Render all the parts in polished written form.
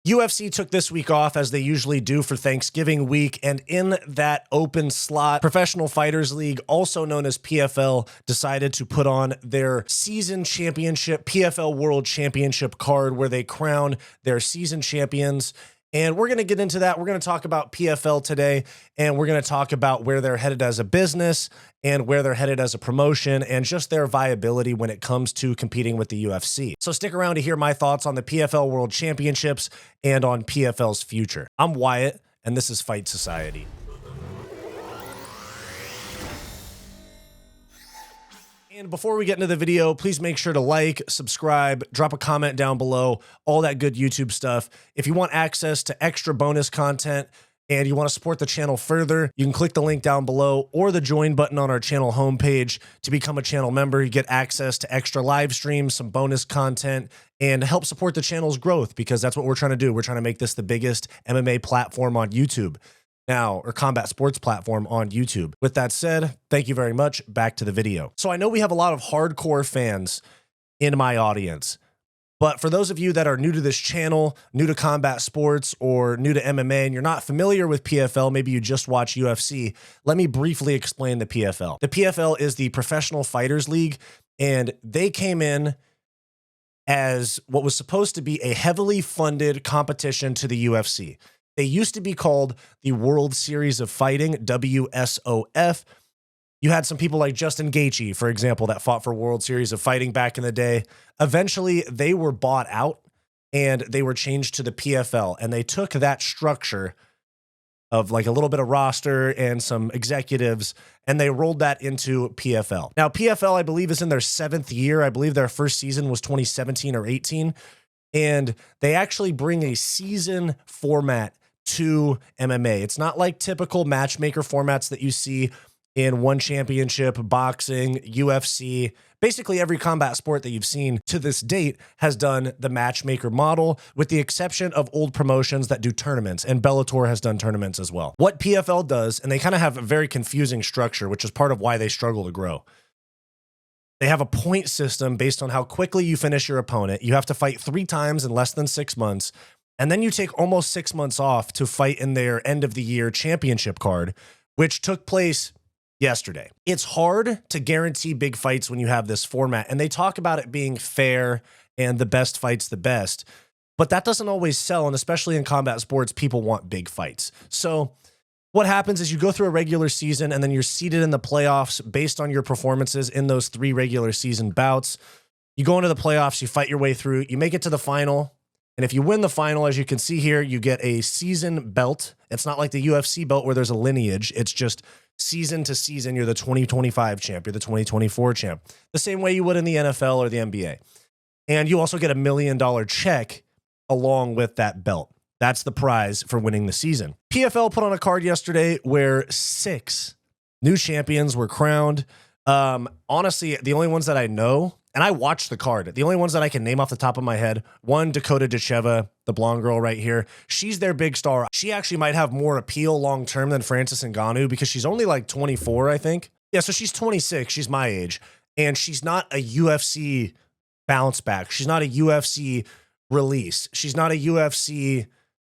UFC took this week off as they usually do for Thanksgiving week, and in that open slot, Professional Fighters League, also known as PFL, decided to put on their season championship, PFL World Championship card, where they crown their season champions. And we're going to get into that. We're going to talk about PFL today, and we're going to talk about where they're headed as a business and where they're headed as a promotion and just their viability when it comes to competing with the UFC. So stick around to hear my thoughts on the PFL World Championships and on PFL's future. I'm Wyatt, and this is Fight Society. And before we get into the video, please make sure to like, subscribe, drop a comment down below, all that good YouTube stuff. If you want access to extra bonus content and you want to support the channel further, you can click the link down below or the join button on our channel homepage to become a channel member. You get access to extra live streams, some bonus content, and help support the channel's growth, because that's what we're trying to do. We're trying to make this the biggest MMA platform on YouTube now, or combat sports platform on YouTube. With that said, thank you very much. Back to the video. So I know we have a lot of hardcore fans in my audience, but for those of you that are new to this channel, new to combat sports or new to MMA, and you're not familiar with PFL, maybe you just watch UFC, let me briefly explain the PFL. The PFL is the Professional Fighters League, and they came in as what was supposed to be a heavily funded competition to the UFC. They used to be called the World Series of Fighting, WSOF. You had some people like Justin Gaethje, for example, that fought for World Series of Fighting back in the day. Eventually, they were bought out and they were changed to the PFL. And they took that structure of like a little bit of roster and some executives, and they rolled that into PFL. Now, PFL, I believe, is in their 7th year. I believe their first season was 2017 or 18. And they actually bring a season format to MMA. It's not like typical matchmaker formats that you see in One Championship, boxing, UFC. Basically, every combat sport that you've seen to this date has done the matchmaker model, with the exception of old promotions that do tournaments, and Bellator has done tournaments as well. What PFL does, and they kind of have a very confusing structure, which is part of why they struggle to grow. They have a point system based on how quickly you finish your opponent. You have to fight 3 times in less than 6 months. And then you take almost 6 months off to fight in their end of the year championship card, which took place yesterday. It's hard to guarantee big fights when you have this format. And they talk about it being fair and the best fights the best. But that doesn't always sell. And especially in combat sports, people want big fights. So what happens is you go through a regular season and then you're seeded in the playoffs based on your performances in those 3 regular season bouts. You go into the playoffs, you fight your way through, you make it to the final. And if you win the final, as you can see here, you get a season belt. It's not like the UFC belt where there's a lineage. It's just season to season. You're the 2025 champ. You're the 2024 champ. The same way you would in the NFL or the NBA. And you also get $1 million check along with that belt. That's the prize for winning the season. PFL put on a card yesterday where 6 new champions were crowned. Honestly, the only ones that I know, and I watched the card, the only ones that I can name off the top of my head, one, Dakota Dacheva, the blonde girl right here. She's their big star. She actually might have more appeal long-term than Francis Ngannou because she's only like 24, I think. Yeah, so she's 26. She's my age. And she's not a UFC bounce back. She's not a UFC release. She's not a UFC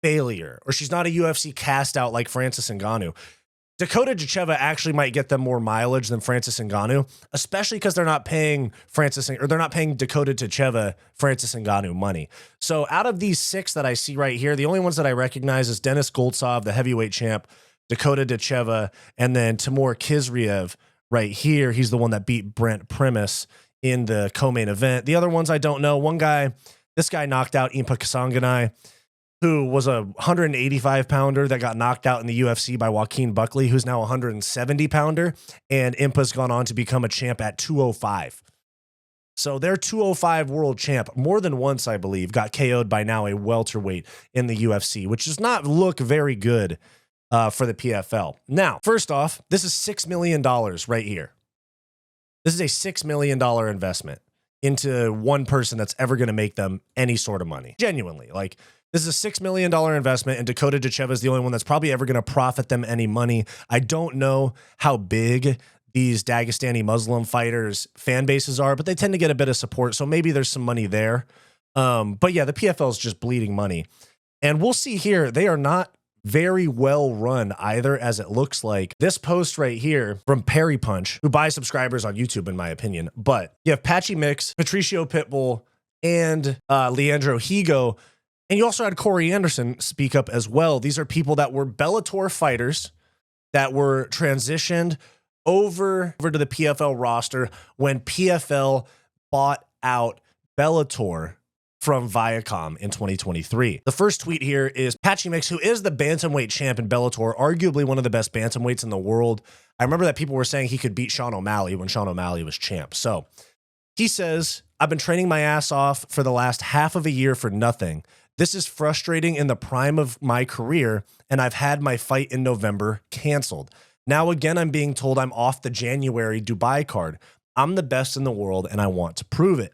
failure, or she's not a UFC cast out like Francis Ngannou. Dakota Dacheva actually might get them more mileage than Francis Ngannou, especially because they're not paying Dakota Dacheva Francis Ngannou money. So out of these 6 that I see right here, the only ones that I recognize is Dennis Goltsov, the heavyweight champ, Dakota Dacheva, and then Timur Khizriev right here. He's the one that beat Brent Primus in the co-main event. The other ones I don't know. This guy knocked out Impa Kasanganay, who was a 185-pounder that got knocked out in the UFC by Joaquin Buckley, who's now a 170-pounder, and Impa's gone on to become a champ at 205. So their 205 world champ, more than once, I believe, got KO'd by now a welterweight in the UFC, which does not look very good for the PFL. Now, first off, this is $6 million right here. This is a $6 million investment into one person that's ever going to make them any sort of money. Genuinely, like, this is a $6 million investment, and Dakota Dacheva is the only one that's probably ever going to profit them any money. I don't know how big these Dagestani Muslim fighters fan bases are, but they tend to get a bit of support, so maybe there's some money there. But yeah, the PFL is just bleeding money. And we'll see here, they are not very well run either, as it looks like. This post right here from Perry Punch, who buys subscribers on YouTube, in my opinion. But you have Patchy Mix, Patricio Pitbull, and Leandro Higo. And you also had Corey Anderson speak up as well. These are people that were Bellator fighters that were transitioned over to the PFL roster when PFL bought out Bellator from Viacom in 2023. The first tweet here is Patchy Mix, who is the bantamweight champ in Bellator, arguably one of the best bantamweights in the world. I remember that people were saying he could beat Sean O'Malley when Sean O'Malley was champ. So he says, I've been training my ass off for the last half of a year for nothing. This is frustrating in the prime of my career, and I've had my fight in November canceled. Now again, I'm being told I'm off the January Dubai card. I'm the best in the world, and I want to prove it.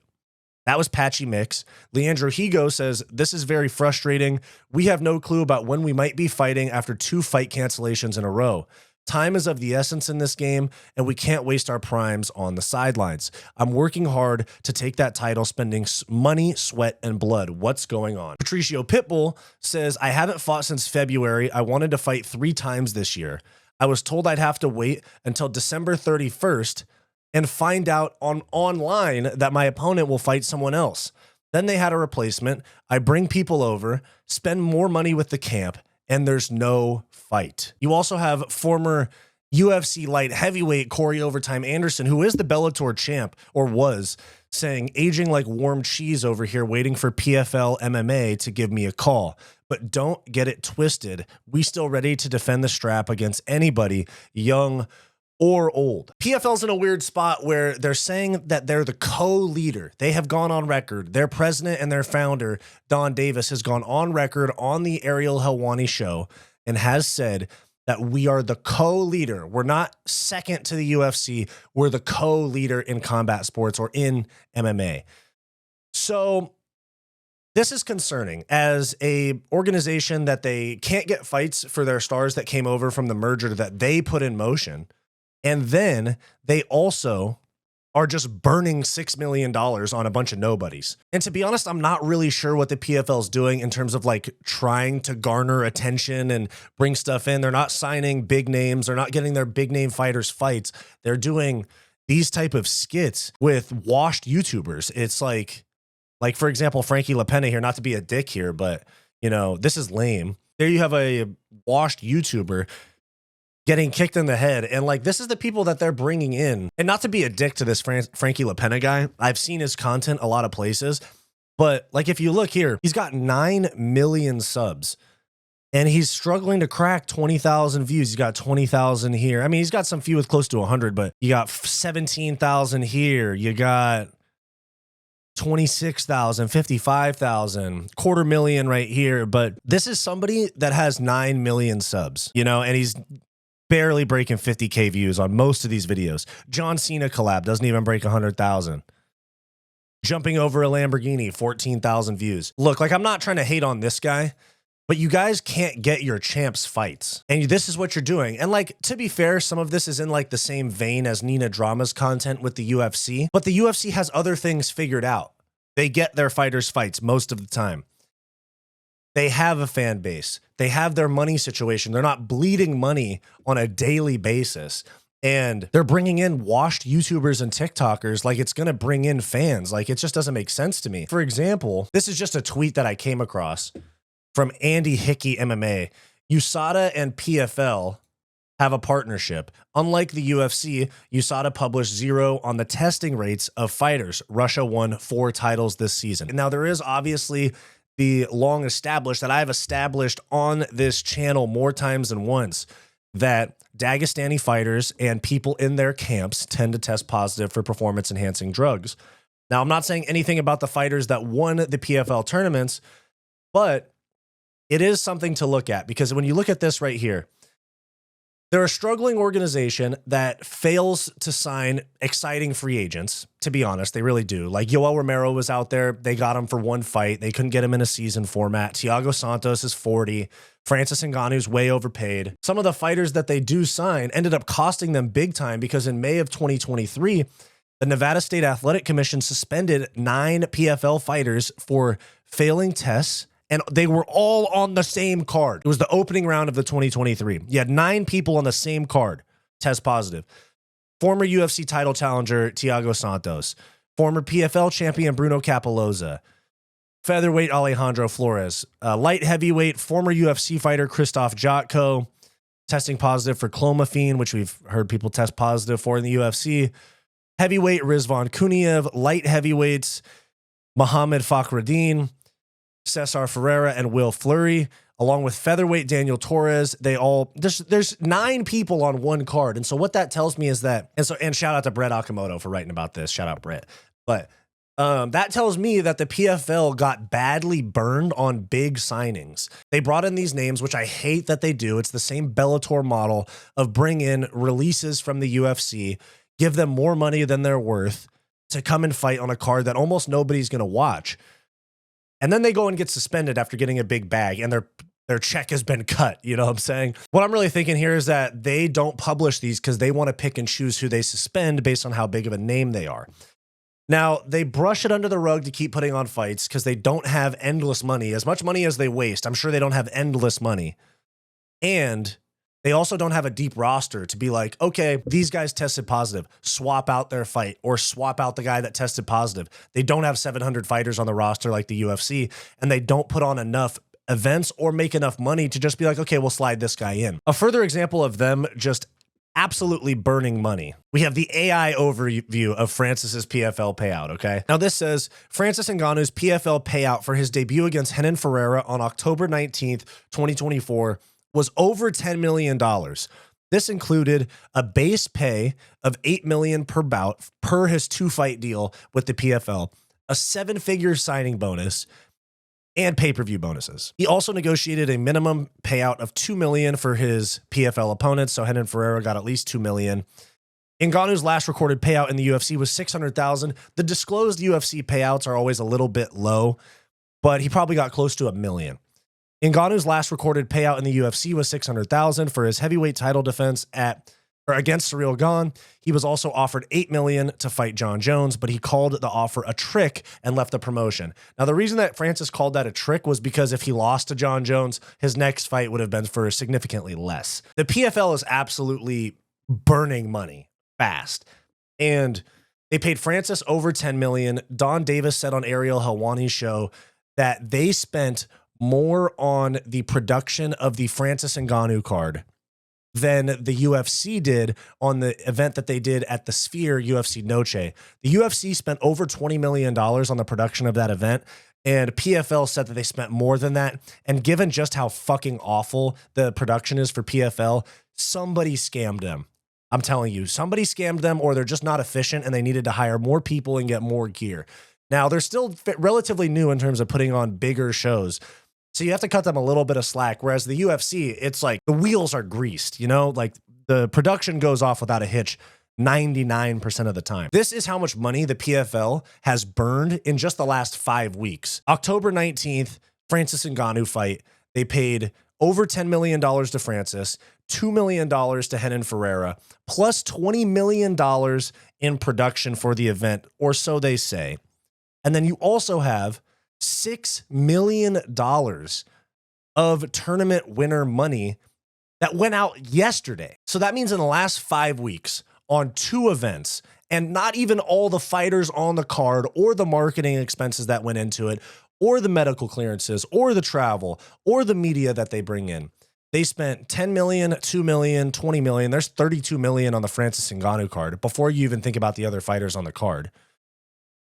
That was Patchy Mix. Leandro Higo says, this is very frustrating. We have no clue about when we might be fighting after 2 fight cancellations in a row. Time is of the essence in this game, and we can't waste our primes on the sidelines. I'm working hard to take that title, spending money, sweat, and blood. What's going on? Patricio Pitbull says, I haven't fought since February. I wanted to fight 3 times this year. I was told I'd have to wait until December 31st and find out online that my opponent will fight someone else. Then they had a replacement. I bring people over, spend more money with the camp, and there's no fight. You also have former UFC light heavyweight Corey Overtime Anderson, who is the Bellator champ, or was, saying, aging like warm cheese over here, waiting for PFL MMA to give me a call. But don't get it twisted. We still ready to defend the strap against anybody, young or old. PFL's in a weird spot where they're saying that they're the co-leader. They have gone on record. Their president and their founder, Don Davis, has gone on record on the Ariel Helwani show and has said that we are the co-leader. We're not second to the UFC. We're the co-leader in combat sports or in MMA. So this is concerning as a organization that they can't get fights for their stars that came over from the merger that they put in motion. And then they also are just burning $6 million on a bunch of nobodies. And to be honest, I'm not really sure what the PFL is doing in terms of like trying to garner attention and bring stuff in. They're not signing big names. They're not getting their big name fighters fights. They're doing these type of skits with washed YouTubers. It's like for example, Frankie LaPena here, not to be a dick here, but you know, this is lame. There you have a washed YouTuber getting kicked in the head. And like, this is the people that they're bringing in. And not to be a dick to this Frankie LaPena guy, I've seen his content a lot of places, but like, if you look here, he's got 9 million subs and he's struggling to crack 20,000 views. He's got 20,000 here. I mean, he's got some few with close to 100, but you got 17,000 here. You got 26,000, 55,000, 250,000 right here. But this is somebody that has 9 million subs, you know, and he's barely breaking 50K views on most of these videos. John Cena collab doesn't even break 100,000. Jumping over a Lamborghini, 14,000 views. Look, like, I'm not trying to hate on this guy, but you guys can't get your champs fights. And this is what you're doing. And like, to be fair, some of this is in like the same vein as Nina Drama's content with the UFC, but the UFC has other things figured out. They get their fighters fights most of the time. They have a fan base. They have their money situation. They're not bleeding money on a daily basis. And they're bringing in washed YouTubers and TikTokers like it's going to bring in fans. Like, it just doesn't make sense to me. For example, this is just a tweet that I came across from Andy Hickey MMA. USADA and PFL have a partnership. Unlike the UFC, USADA published 0 on the testing rates of fighters. Russia won 4 titles this season. Now, there is obviously the long established that I've established on this channel more times than once that Dagestani fighters and people in their camps tend to test positive for performance enhancing drugs. Now, I'm not saying anything about the fighters that won the PFL tournaments, but it is something to look at, because when you look at this right here, they're a struggling organization that fails to sign exciting free agents. To be honest, they really do. Like, Yoel Romero was out there. They got him for 1 fight. They couldn't get him in a season format. Thiago Santos is 40. Francis Ngannou's way overpaid. Some of the fighters that they do sign ended up costing them big time, because in May of 2023, the Nevada State Athletic Commission suspended 9 PFL fighters for failing tests and they were all on the same card. It was the opening round of the 2023. You had 9 people on the same card test positive. Former UFC title challenger Thiago Santos, former PFL champion Bruno Capoloza, featherweight Alejandro Flores, light heavyweight former UFC fighter Christoph Jotko, testing positive for clomiphene, which we've heard people test positive for in the UFC. Heavyweight Rizvan Kuniev, light heavyweights Mohamed Fakhreddin, Cesar Ferreira, and Will Fleury, along with featherweight Daniel Torres. There's 9 people on one card. And so what that tells me is that, and shout out to Brett Akamoto for writing about this. Shout out Brett. But that tells me that the PFL got badly burned on big signings. They brought in these names, which I hate that they do. It's the same Bellator model of bring in releases from the UFC, give them more money than they're worth to come and fight on a card that almost nobody's going to watch. And then they go and get suspended after getting a big bag and their check has been cut. You know what I'm saying? What I'm really thinking here is that they don't publish these because they want to pick and choose who they suspend based on how big of a name they are. Now, they brush it under the rug to keep putting on fights because they don't have endless money. As much money as they waste, I'm sure they don't have endless money. And they also don't have a deep roster to be like, okay, these guys tested positive, swap out their fight or swap out the guy that tested positive. They don't have 700 fighters on the roster like the UFC, and they don't put on enough events or make enough money to just be like, okay, we'll slide this guy in. A further example of them just absolutely burning money. We have the AI overview of Francis's PFL payout, okay? Now this says, Francis Ngannou's PFL payout for his debut against Renan Ferreira on October 19th, 2024 was over $10 million. This included a base pay of $8 million per bout per his 2-fight deal with the PFL, a 7-figure signing bonus, and pay-per-view bonuses. He also negotiated a minimum payout of $2 million for his PFL opponents, so Renan Ferreira got at least $2 million. Ngannou's last recorded payout in the UFC was $600,000. The disclosed UFC payouts are always a little bit low, but he probably got close to $1 million. Ngannou's last recorded payout in the UFC was $600,000 for his heavyweight title defense against Cyril Gane. He was also offered $8 million to fight John Jones, but he called the offer a trick and left the promotion. Now, the reason that Francis called that a trick was because if he lost to John Jones, his next fight would have been for significantly less. The PFL is absolutely burning money fast, and they paid Francis over $10 million. Don Davis said on Ariel Helwani's show that they spent more on the production of the Francis Ngannou card than the UFC did on the event that they did at the Sphere UFC Noche. The UFC spent over $20 million on the production of that event, and PFL said that they spent more than that. And given just how fucking awful the production is for PFL, somebody scammed them. I'm telling you, somebody scammed them, or they're just not efficient and they needed to hire more people and get more gear. Now, they're still relatively new in terms of putting on bigger shows, so you have to cut them a little bit of slack. Whereas the UFC, it's like the wheels are greased, you know, like the production goes off without a hitch 99% of the time. This is how much money the PFL has burned in just the last 5 weeks. October 19th, Francis Ngannou fight. They paid over $10 million to Francis, $2 million to Renan Ferreira, plus $20 million in production for the event, or so they say. And then you also have $6 million of tournament winner money that went out yesterday. So that means in the last 5 weeks on 2 events, and not even all the fighters on the card or the marketing expenses that went into it, or the medical clearances, or the travel, or the media that they bring in. They spent $10 million, $2 million, $20 million. There's $32 million on the Francis Ngannou card before you even think about the other fighters on the card.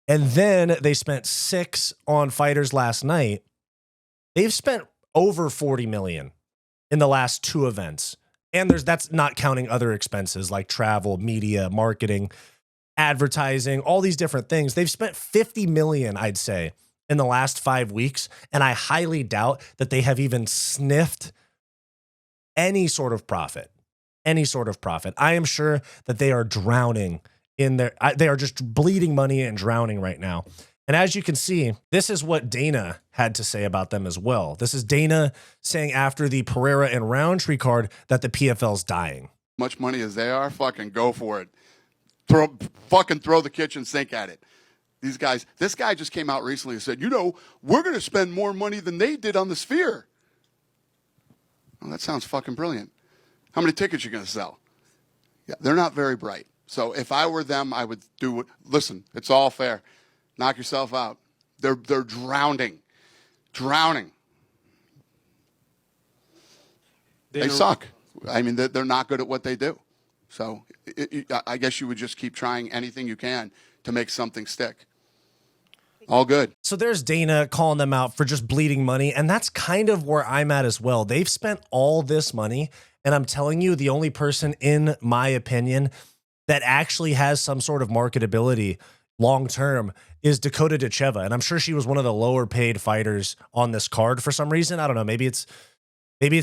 And then they spent $6 on fighters last night. They've spent over $40 million in the last 2 events. And that's not counting other expenses like travel, media, marketing, advertising, all these different things. They've spent $50 million, I'd say, in the last 5 weeks. And I highly doubt that they have even sniffed any sort of profit. Any sort of profit. I am sure that they are drowning in their, they are just bleeding money and drowning right now. And as you can see, this is what Dana had to say about them as well. This is Dana saying after the Pereira and Roundtree card that the PFL's dying. Much money as they are, fucking go for it. Throw the kitchen sink at it. These guys, this guy just came out recently and said, you know, we're going to spend more money than they did on the Sphere. Well, that sounds fucking brilliant. How many tickets you going to sell? Yeah, they're not very bright. So if I were them, I would do it. Listen, it's all fair. Knock yourself out. They're drowning. They suck. I mean, they're not good at what they do. So I guess you would just keep trying anything you can to make something stick. All good. So there's Dana calling them out for just bleeding money. And that's kind of where I'm at as well. They've spent all this money. And I'm telling you, the only person, in my opinion, that actually has some sort of marketability long-term is Dakota Dacheva. And I'm sure she was one of the lower paid fighters on this card for some reason. I don't know. Maybe it's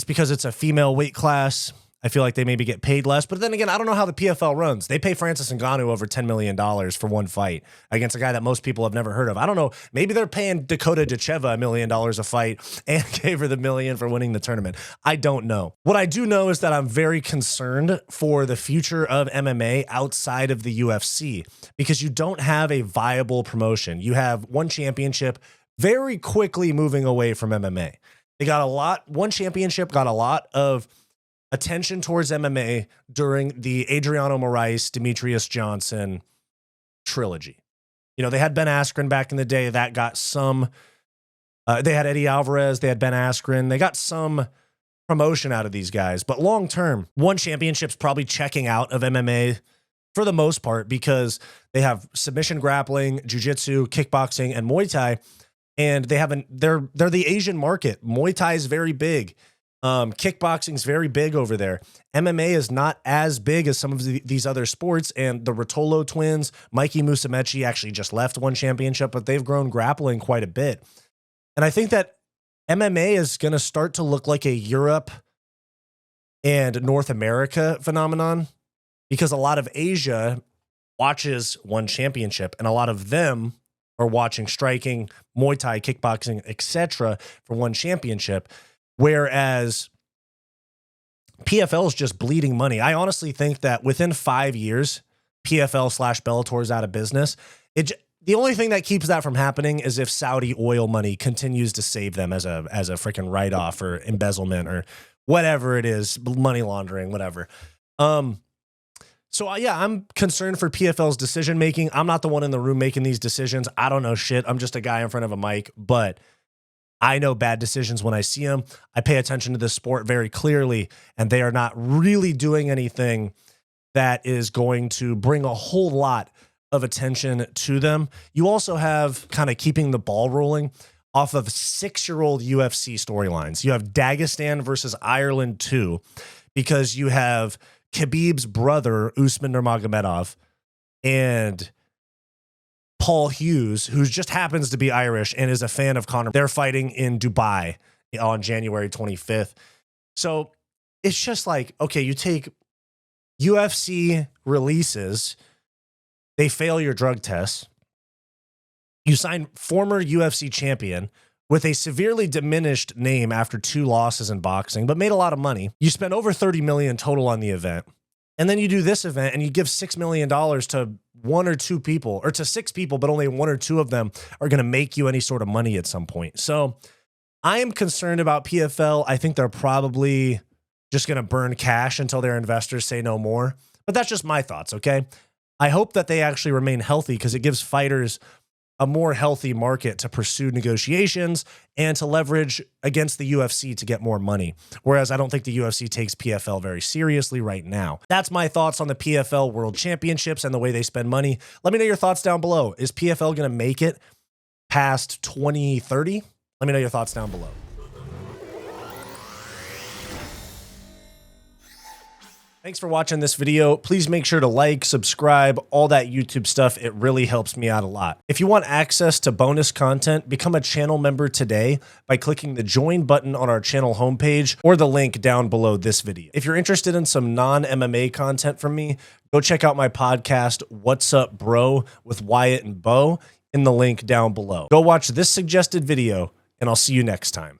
because it's a female weight class. I feel like they maybe get paid less. But then again, I don't know how the PFL runs. They pay Francis Ngannou over $10 million for one fight against a guy that most people have never heard of. I don't know. Maybe they're paying Dakota Dacheva $1 million a fight and gave her the $1 million for winning the tournament. I don't know. What I do know is that I'm very concerned for the future of MMA outside of the UFC, because you don't have a viable promotion. You have one championship very quickly moving away from MMA. They got one championship got a lot of attention towards MMA during the Adriano Moraes, Demetrius Johnson trilogy. You know, they had Ben Askren back in the day. That got some, they had Eddie Alvarez, they had Ben Askren. They got some promotion out of these guys. But long term, one championship's probably checking out of MMA for the most part, because they have submission grappling, jiu-jitsu, kickboxing, and Muay Thai. And they're the Asian market. Muay Thai is very big. Kickboxing's very big over there. MMA is not as big as some of these other sports. And the Rotolo twins, Mikey Musumeci, actually just left one championship, but they've grown grappling quite a bit. And I think that MMA is going to start to look like a Europe and North America phenomenon, because a lot of Asia watches one championship and a lot of them are watching striking, Muay Thai, kickboxing, etc. for one championship. Whereas PFL is just bleeding money. I honestly think that within 5 years, PFL/Bellator is out of business. The only thing that keeps that from happening is if Saudi oil money continues to save them as a freaking write-off or embezzlement or whatever it is, money laundering, whatever. So yeah, I'm concerned for PFL's decision making. I'm not the one in the room making these decisions. I don't know shit. I'm just a guy in front of a mic, but I know bad decisions when I see them. I pay attention to this sport very clearly, and they are not really doing anything that is going to bring a whole lot of attention to them. You also have kind of keeping the ball rolling off of 6-year-old UFC storylines. You have Dagestan versus Ireland 2, because you have Khabib's brother, Usman Nurmagomedov, and Paul Hughes, who just happens to be Irish and is a fan of Conor. They're fighting in Dubai on January 25th. So it's just like, okay, you take UFC releases, they fail your drug tests. You sign former UFC champion with a severely diminished name after 2 losses in boxing, but made a lot of money. You spend over $30 million total on the event. And then you do this event and you give $6 million to 1 or 2 people, or to 6 people, but only 1 or 2 of them are going to make you any sort of money at some point. So I am concerned about PFL. I think they're probably just going to burn cash until their investors say no more. But that's just my thoughts, okay? I hope that they actually remain healthy, because it gives fighters a more healthy market to pursue negotiations and to leverage against the UFC to get more money. Whereas I don't think the UFC takes PFL very seriously right now. That's my thoughts on the PFL World Championships and the way they spend money. Let me know your thoughts down below. Is PFL going to make it past 2030? Let me know your thoughts down below. Thanks for watching this video. Please make sure to like, subscribe, all that YouTube stuff. It really helps me out a lot. If you want access to bonus content, become a channel member today by clicking the join button on our channel homepage or the link down below this video. If you're interested in some non-MMA content from me, go check out my podcast, What's Up Bro, with Wyatt and Bo, in the link down below. Go watch this suggested video, and I'll see you next time.